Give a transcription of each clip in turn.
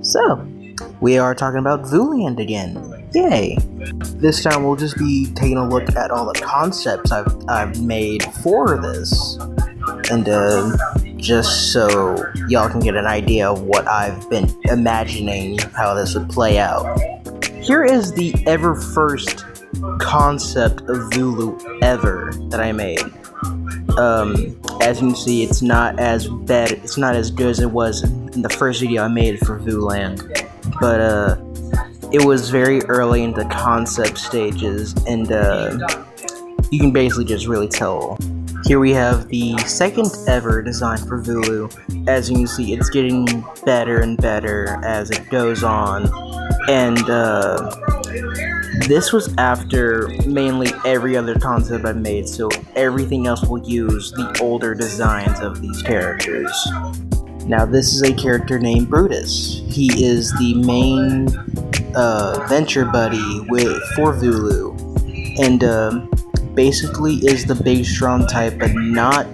So, we are talking about Vooland again. Yay! This time we'll just be taking a look at all the concepts I've made for this. And just so y'all can get an idea of what I've been imagining how this would play out. Here is the ever first concept of Vulu ever that I made. As you can see, it's not as bad, it's not as good as it was in the first video I made for Vooland, but it was very early in the concept stages, and you can basically just really tell. Here we have the second ever design for Vulu. As you can see, it's getting better and better as it goes on, and this was after mainly every other concept I've made, so everything else will use the older designs of these characters. Now this is a character named Brutus. He is the main venture buddy for Vulu, and basically is the big strong type, but not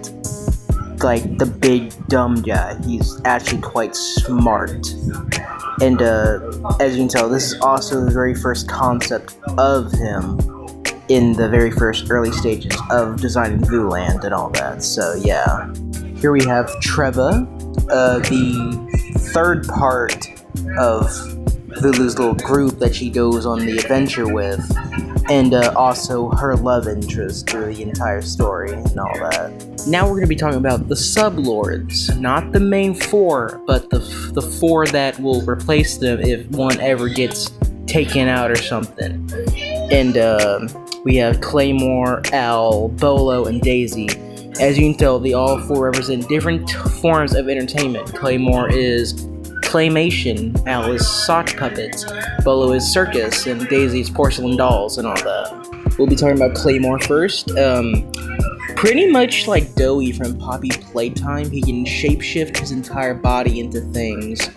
like the big dumb guy. He's actually quite smart. And as you can tell, this is also the very first concept of him in the very first early stages of designing Vooland and all that. So yeah. Here we have Treva, the third part of Vulu's little group that she goes on the adventure with, and also her love interest through the entire story and all that. Now we're going to be talking about the sublords, not the main four, but the four that will replace them if one ever gets taken out or something. And we have Claymore, Al, Bolo, and Daisy. As you can tell, they all four represent different forms of entertainment. Claymore is claymation, Al is sock puppets, Bolo is circus, and Daisy is porcelain dolls and all that. We'll be talking about Claymore first. Pretty much like Doughy from Poppy Playtime, he can shapeshift his entire body into things,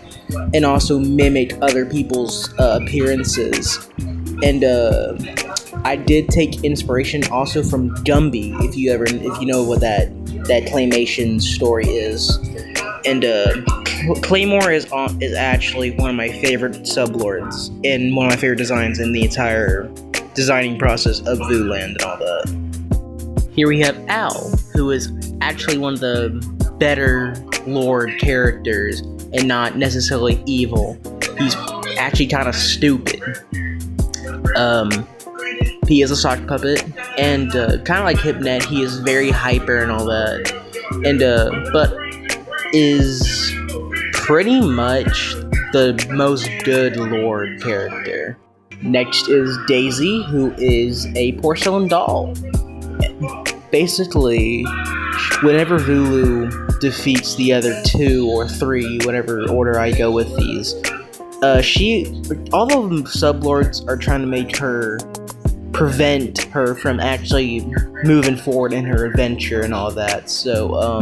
and also mimic other people's appearances. And I did take inspiration also from Gumby, if you know what that claymation story is. And Claymore is actually one of my favorite sublords, and one of my favorite designs in the entire designing process of Vooland and all that. Here we have Al, who is actually one of the better lord characters, and not necessarily evil. He's actually kind of stupid. He is a sock puppet, and kind of like Hypnet, he is very hyper and all that, and but is pretty much the most good lord character. Next is Daisy, who is a porcelain doll. Basically, whenever Vulu defeats the other 2 or 3, whatever order I go with these, all of the sublords are trying to prevent her from actually moving forward in her adventure and all that. So,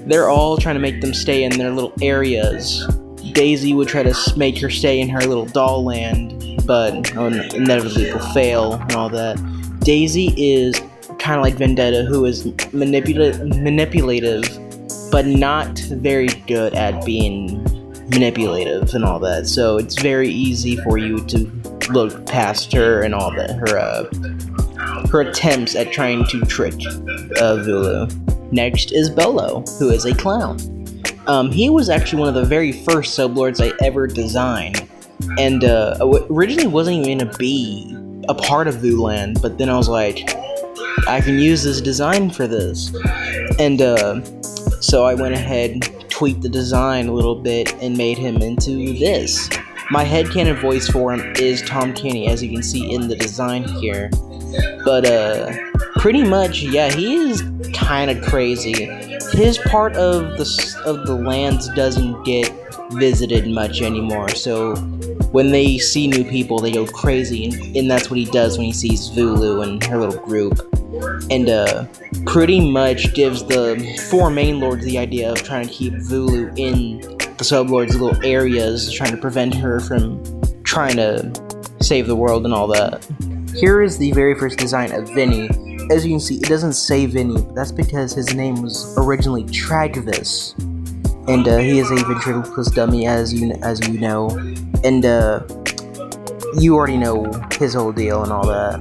they're all trying to make them stay in their little areas. Daisy would try to make her stay in her little doll land, but inevitably will fail and all that. Daisy is kind of like Vendetta, who is manipulative, but not very good at being manipulative and all that. So it's very easy for you to look past her and all that, her attempts at trying to trick Vulu. Next is Bolo, who is a clown. He was actually one of the very first sublords I ever designed, and originally wasn't even going to be a part of Vooland, but then I was like, I can use this design for this, and so I went ahead, tweaked the design a little bit, and made him into this. My headcanon voice for him is Tom Kenny, as you can see in the design here, but pretty much, yeah, he is kind of crazy. His part of the lands doesn't get visited much anymore, so when they see new people, they go crazy, and that's what he does when he sees Vulu and her little group. And pretty much gives the 4 main lords the idea of trying to keep Vulu in the sublords' little areas, trying to prevent her from trying to save the world and all that. Here is the very first design of Vinny. As you can see, it doesn't say Vinny, but that's because his name was originally Tragvis. and he is a ventriloquist dummy, as you know, and you already know his whole deal and all that.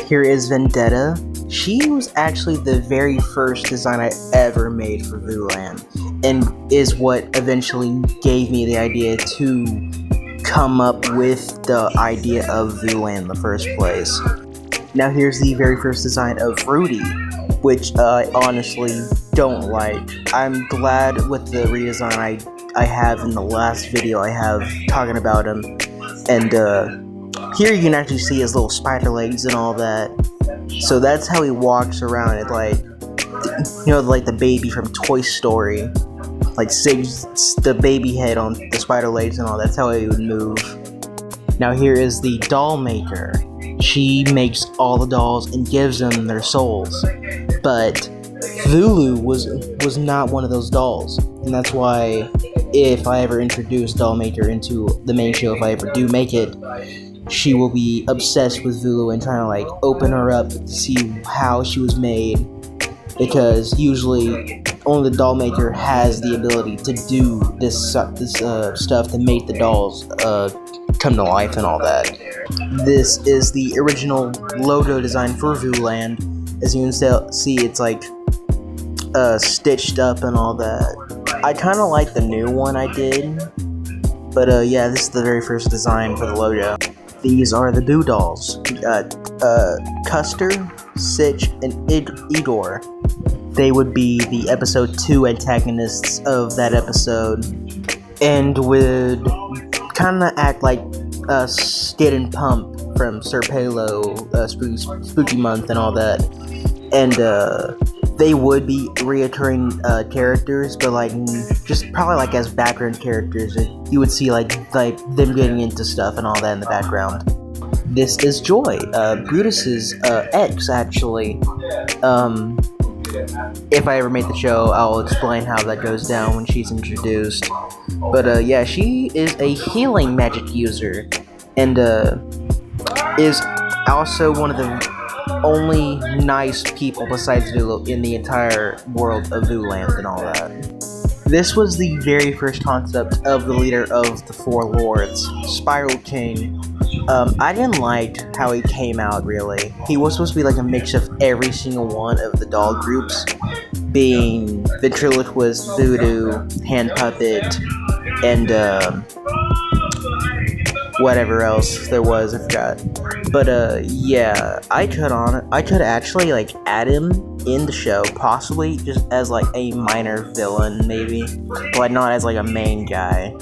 Here is Vendetta. She was actually the very first design I ever made for Vooland, and is what eventually gave me the idea to come up with the idea of Vooland in the first place. Now here's the very first design of Rudy, which I honestly don't like. I'm glad with the redesign I have in the last video I have talking about him, and here you can actually see his little spider legs and all that. So that's how he walks around. It like, you know, like the baby from Toy Story, like the baby head on the spider legs and all. That's how he would move. Now here is the doll maker. She makes all the dolls and gives them their souls, but Vulu was not one of those dolls, and that's why if I ever introduce Doll Maker into the main show, if I ever do make it, she will be obsessed with Vulu and trying to like open her up to see how she was made, because usually only the Doll Maker has the ability to do this stuff to make the dolls come to life and all that. This is the original logo design for Vooland. As you can see, it's like stitched up and all that. I kind of like the new one I did, but yeah, this is the very first design for the logo. These are the Boo dolls. Custer, Sitch, and Igor. They would be the episode 2 antagonists of that episode, and would kind of act like Skid and Pump from Sir Palo, Spooky Month and all that. And they would be reoccurring characters, but like just probably like as background characters. You would see like them getting into stuff and all that in the background. This is Joy, Brutus's ex, actually. If I ever make the show, I'll explain how that goes down when she's introduced. But yeah, she is a healing magic user, and is also one of the only nice people besides Vulu in the entire world of Vooland and all that. This was the very first concept of the leader of the Four Lords, Spiral King. I didn't like how he came out, really. He was supposed to be like a mix of every single one of the doll groups, being Ventriloquist, Voodoo, Hand Puppet, and whatever else there was, I forgot. But yeah, I could actually like add him in the show, possibly just as like a minor villain, maybe, but not as like a main guy.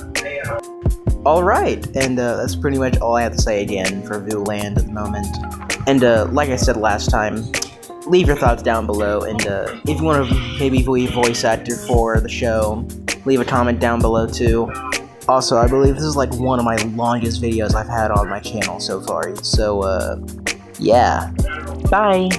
Alright, and that's pretty much all I have to say again for Vooland at the moment. And like I said last time, leave your thoughts down below, and if you want to maybe be a voice actor for the show, leave a comment down below too. Also, I believe this is like one of my longest videos I've had on my channel so far, so yeah, bye!